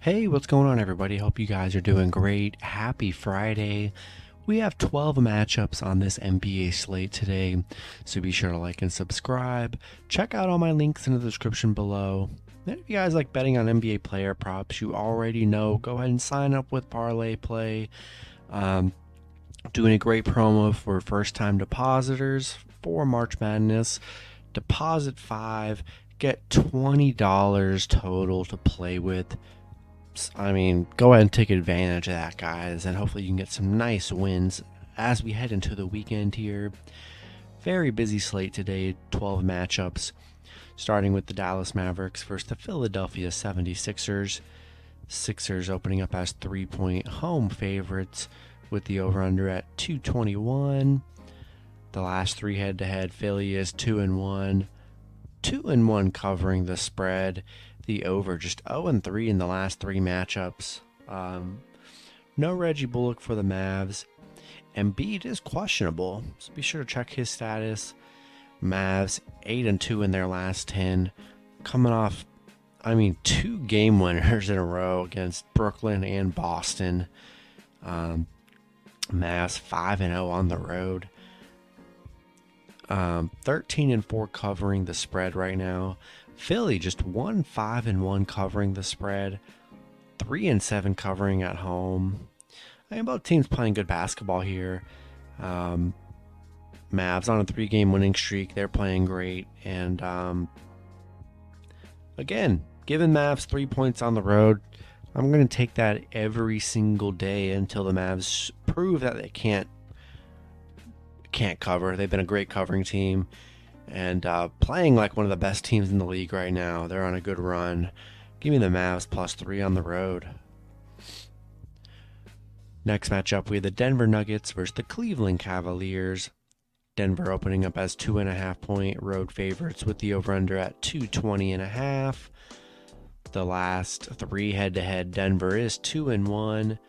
Hey, what's going on, everybody? Hope you guys are doing great. Happy Friday. We have 12 matchups on this NBA slate today, so be sure to like and subscribe. Check out all my links in the description below. And if you guys like betting on NBA player props, you already know, go ahead and sign up with ParlayPlay. Um, Doing a great promo for first-time depositors for March Madness. Deposit 5, get $20 total to play with. I mean, go ahead and take advantage of that, guys, and hopefully you can get some nice wins as we head into the weekend here. Very busy slate today, 12 matchups, starting with the Dallas Mavericks versus the Philadelphia 76ers. Sixers opening up as 3-point home favorites with the over-under at 221. The last three head-to-head, Philly is 2-1. 2-1 covering the spread. The over just 0-3 in the last three matchups. No Reggie Bullock for the Mavs. Embiid is questionable, so be sure to check his status. Mavs 8-2 in their last 10, coming off, two game winners in a row against Brooklyn and Boston. Mavs 5-0 on the road. 13-4 covering the spread right now. Philly just 5-1 covering the spread, 3-7 covering at home. I mean, both teams playing good basketball here. Mavs on a 3-game winning streak. They're playing great. And again, giving Mavs 3 points on the road, I'm going to take that every single day until the Mavs prove that they can't cover. They've been a great covering team and playing like one of the best teams in the league right now. They're on a good run. Give me the Mavs +3 on the road. Next matchup, we have the Denver Nuggets versus the Cleveland Cavaliers. Denver opening up as 2.5-point road favorites with the over-under at 220.5. The last three head-to-head, Denver is 2-1.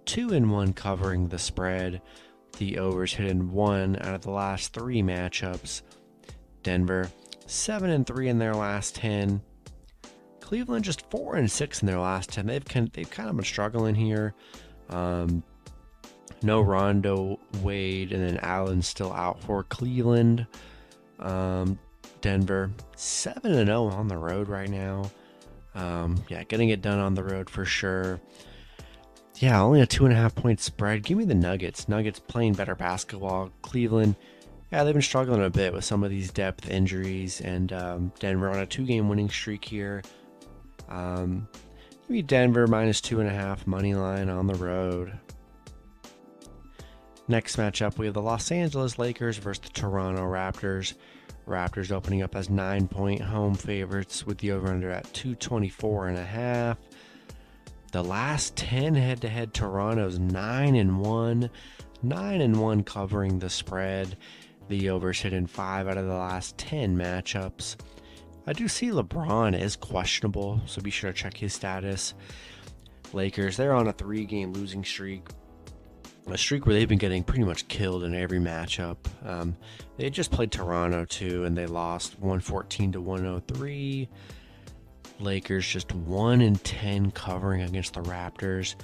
2-1 covering the spread. The overs hit in 1 out of the last three matchups. Denver 7-3 in their last 10. Cleveland just 4-6 in their last 10. They've kind of been struggling here. No Rondo, Wade, and then Allen's still out for Cleveland. Denver 7-0 on the road right now. Getting it done on the road for sure. Yeah, only a 2.5-point spread. Give me the Nuggets. Nuggets playing better basketball. Cleveland, they've been struggling a bit with some of these depth injuries. And Denver on a 2-game winning streak here. Give me Denver -2.5 money line on the road. Next matchup, we have the Los Angeles Lakers versus the Toronto Raptors. Raptors opening up as 9-point home favorites with the over-under at 224.5. The last 10 head-to-head, Toronto's 9-1. 9-1 covering the spread. The overs hit in 5 out of the last 10 matchups. I do see LeBron is questionable, so be sure to check his status. Lakers, they're on a 3-game losing streak. A streak where they've been getting pretty much killed in every matchup. They just played Toronto too, and they lost 114-103. Lakers just 1-10 covering against the Raptors,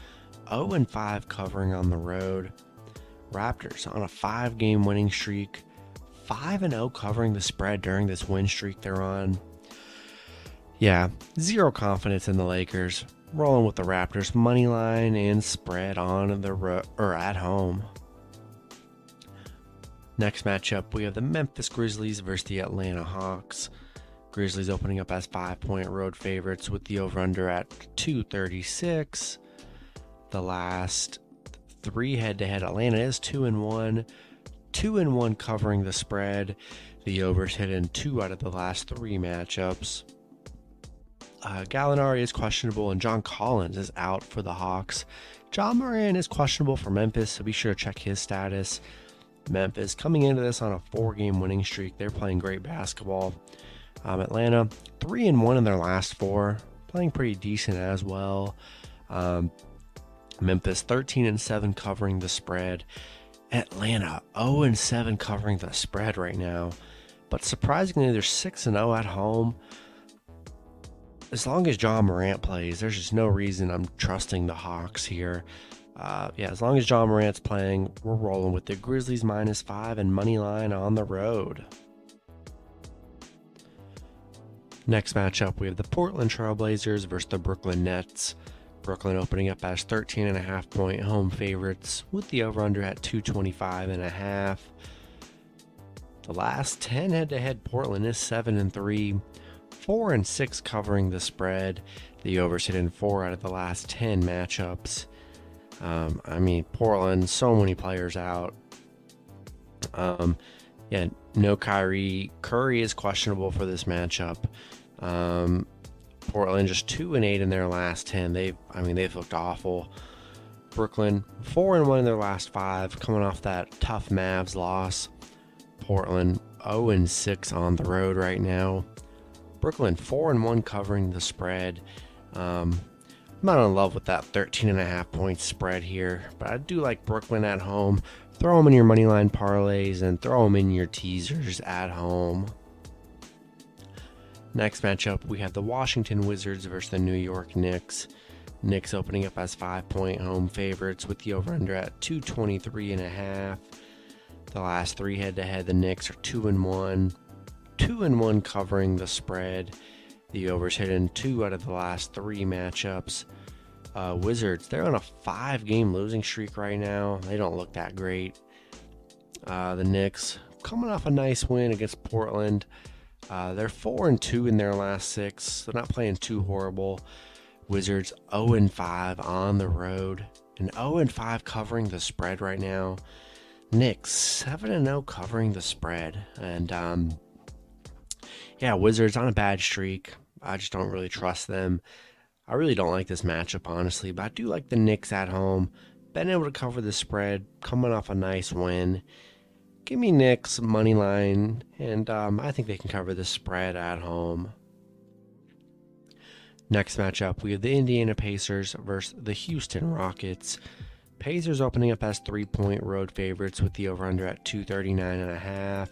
0-5 covering on the road. Raptors on a 5-game winning streak, 5-0 covering the spread during this win streak they're on. Zero confidence in the Lakers. Rolling with the Raptors money line and spread on the at home. Next matchup, we have the Memphis Grizzlies versus the Atlanta Hawks. Grizzlies opening up as 5-point road favorites with the over-under at 236. The last three head-to-head, Atlanta is 2-1. 2-1 covering the spread. The overs hit in 2 out of the last 3 matchups. Gallinari is questionable and John Collins is out for the Hawks. John Moran is questionable for Memphis, so be sure to check his status. Memphis coming into this on a 4-game winning streak. They're playing great basketball. Atlanta 3-1 in their last 4, playing pretty decent as well. Memphis 13-7 covering the spread. Atlanta 0-7 covering the spread right now, but surprisingly they're 6-0 at home. as long as John Morant plays, there's just no reason I'm trusting the Hawks here. As long as John Morant's playing, we're rolling with the Grizzlies -5 and money line on the road. Next matchup, we have the Portland Trailblazers versus the Brooklyn Nets. Brooklyn opening up as 13.5-point home favorites with the over-under at 225.5. The last 10 head-to-head, Portland is 7-3, 4-6 covering the spread. The over's hit in 4 out of the last 10 matchups. Portland, so many players out. No Kyrie. Curry is questionable for this matchup. Portland just 2-8 in their last 10. They've looked awful. Brooklyn 4-1 in their last 5, coming off that tough Mavs loss. Portland 0-6 on the road right now. Brooklyn 4-1 covering the spread. I'm not in love with that 13.5-point spread here, but I do like Brooklyn at home. Throw them in your moneyline parlays and throw them in your teasers at home. Next matchup, we have the Washington Wizards versus the New York Knicks. Knicks opening up as 5-point home favorites with the over-under at 223.5. The last 3 head-to-head, the Knicks are 2-1. 2-1 covering the spread. The over's hit in 2 out of the last 3 matchups. Wizards, they're on a 5-game losing streak right now. They don't look that great. The Knicks coming off a nice win against Portland. They're 4-2 in their last 6. They're not playing too horrible. Wizards 0-5 on the road and 0-5 covering the spread right now. Knicks 7-0 covering the spread. And Wizards on a bad streak. I just don't really trust them. I really don't like this matchup, honestly, but I do like the Knicks at home. Been able to cover the spread, coming off a nice win. Give me Knicks money line, and I think they can cover the spread at home. Next matchup, we have the Indiana Pacers versus the Houston Rockets. Pacers opening up as 3-point road favorites with the over-under at 239.5.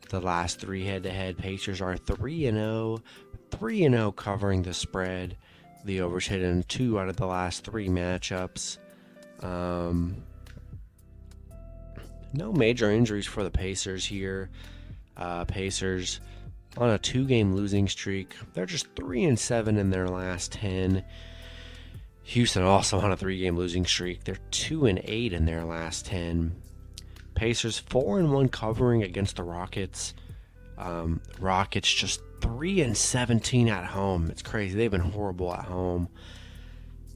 The last 3 head-to-head, Pacers are 3-0, 3-0 covering the spread. The over's hit in 2 out of the last 3 matchups. No major injuries for the Pacers here. Pacers on a 2-game losing streak. They're just 3-7 in their last 10. Houston also on a 3-game losing streak. They're 2-8 in their last 10. Pacers 4-1 covering against the Rockets. Rockets just 3-17 at home. It's crazy. They've been horrible at home.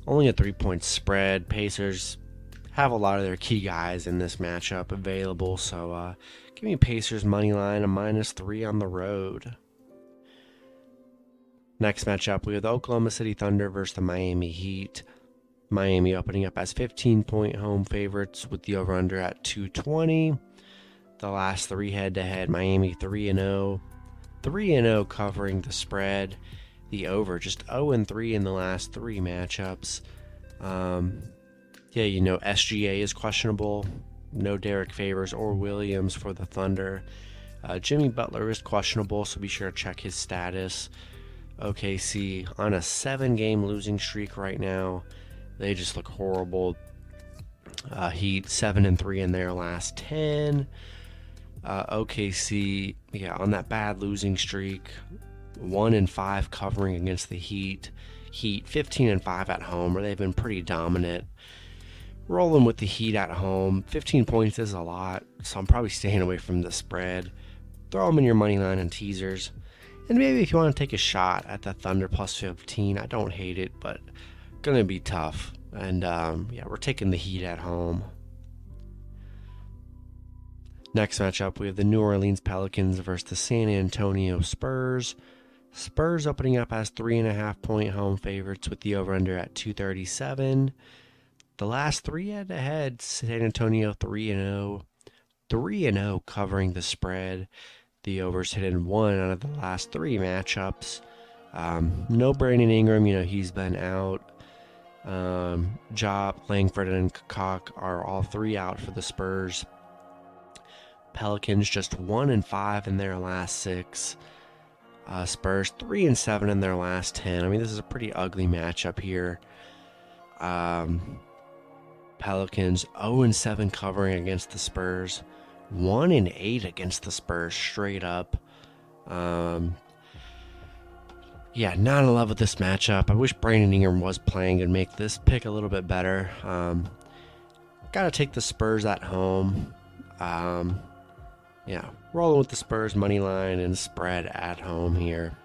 Only a 3-point spread. Pacers have a lot of their key guys in this matchup available, so give me Pacers money line a -3 on the road. Next matchup, we have the Oklahoma City Thunder versus the Miami Heat. Miami opening up as 15-point home favorites with the over-under at 220. The last 3 head-to-head, Miami 3-0. 3-0 covering the spread. The over just 0-3 in the last 3 matchups. SGA is questionable. No Derek Favors or Williams for the Thunder. Jimmy Butler is questionable, so be sure to check his status. OKC on a 7-game losing streak right now. They just look horrible. Heat 7-3 in their last 10. OKC, on that bad losing streak. 1-5 covering against the Heat. Heat 15-5 at home, where they've been pretty dominant. Rolling with the Heat at home. 15 points is a lot, so I'm probably staying away from the spread. Throw them in your money line and teasers. And maybe if you want to take a shot at the Thunder +15, I don't hate it, but going to be tough. And we're taking the Heat at home. Next matchup, we have the New Orleans Pelicans versus the San Antonio Spurs. Spurs opening up as 3.5-point home favorites with the over-under at 237. The last 3 head-to-head, San Antonio 3-0. 3-0 covering the spread. The over's hit in 1 out of the last 3 matchups. No Brandon Ingram, he's been out. Job, Langford, and Kakak are all 3 out for the Spurs. Pelicans just 1-5 in their last 6. Spurs 3-7 in their last 10. I mean, this is a pretty ugly matchup here. Pelicans 0-7 covering against the Spurs, 1-8 against the Spurs straight up. Yeah, not in love with this matchup. I wish Brandon Ingram was playing and make this pick a little bit better. Gotta take the Spurs at home. Yeah, rolling with the Spurs money line and spread at home here.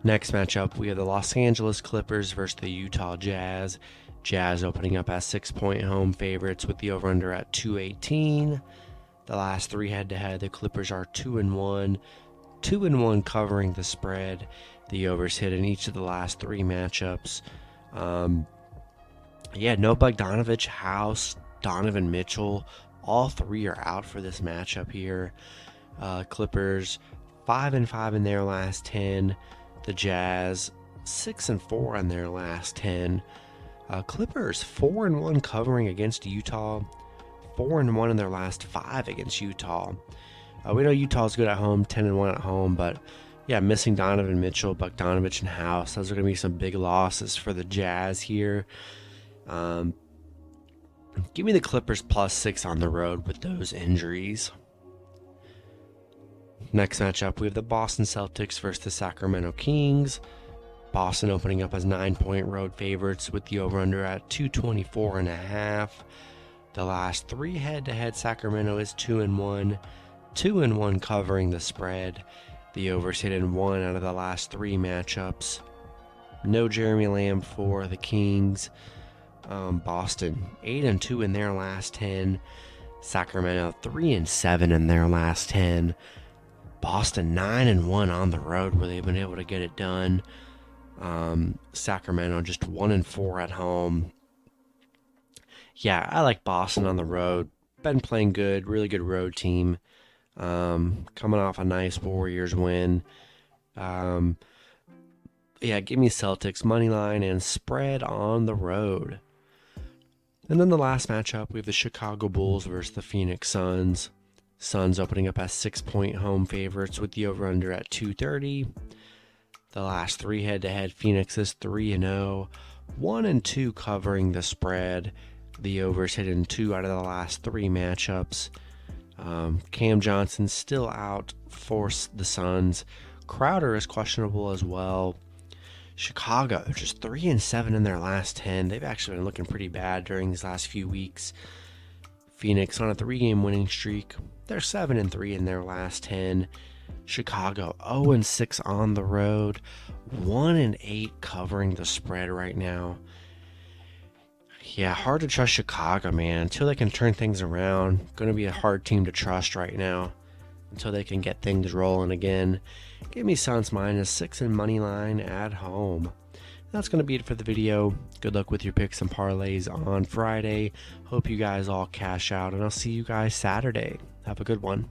Next matchup, we have the Los Angeles Clippers versus the Utah Jazz. Jazz opening up as 6-point home favorites with the over-under at 218. The last 3 head-to-head, the Clippers are 2-1. 2-1 covering the spread. The overs hit in each of the last 3 matchups. Yeah, no Bogdanovich, House, Donovan Mitchell. All 3 are out for this matchup here. Clippers 5-5 in their last 10. The Jazz 6-4 in their last 10. Clippers 4-1 covering against Utah. 4-1 in their last 5 against Utah. We know Utah's good at home, 10-1 at home, but yeah, missing Donovan Mitchell, Bogdanovich, and House. Those are going to be some big losses for the Jazz here. Give me the Clippers +6 on the road with those injuries. Next matchup, we have the Boston Celtics versus the Sacramento Kings. Boston opening up as 9-point road favorites with the over-under at 224.5. The last 3 head-to-head, Sacramento is 2-1. 2-1 covering the spread. The overs hit in 1 out of the last 3 matchups. No Jeremy Lamb for the Kings. Boston 8-2 in their last 10. Sacramento 3-7 in their last 10. Boston 9-1 on the road where they've been able to get it done. Sacramento just 1-4 at home. Yeah, I like Boston on the road. Been playing good, really good road team. Coming off a nice Warriors win. Yeah, give me Celtics money line and spread on the road. And then the last matchup, we have the Chicago Bulls versus the Phoenix Suns. Suns opening up as 6-point home favorites with the over-under at 230. The last 3 head-to-head, Phoenix is 3-0, 1-2 covering the spread. The overs hit in 2 out of the last 3 matchups. Cam Johnson still out for the Suns. Crowder is questionable as well. Chicago, they're just 3-7 in their last 10. They've actually been looking pretty bad during these last few weeks. Phoenix on a 3-game winning streak. They're 7-3 in their last 10. Chicago 0-6 on the road. 1-8 covering the spread right now. Yeah, hard to trust Chicago, man. Until they can turn things around. Going to be a hard team to trust right now. Until they can get things rolling again. Give me Suns -6 and money line at home. That's going to be it for the video. Good luck with your picks and parlays on Friday. Hope you guys all cash out, and I'll see you guys Saturday. Have a good one.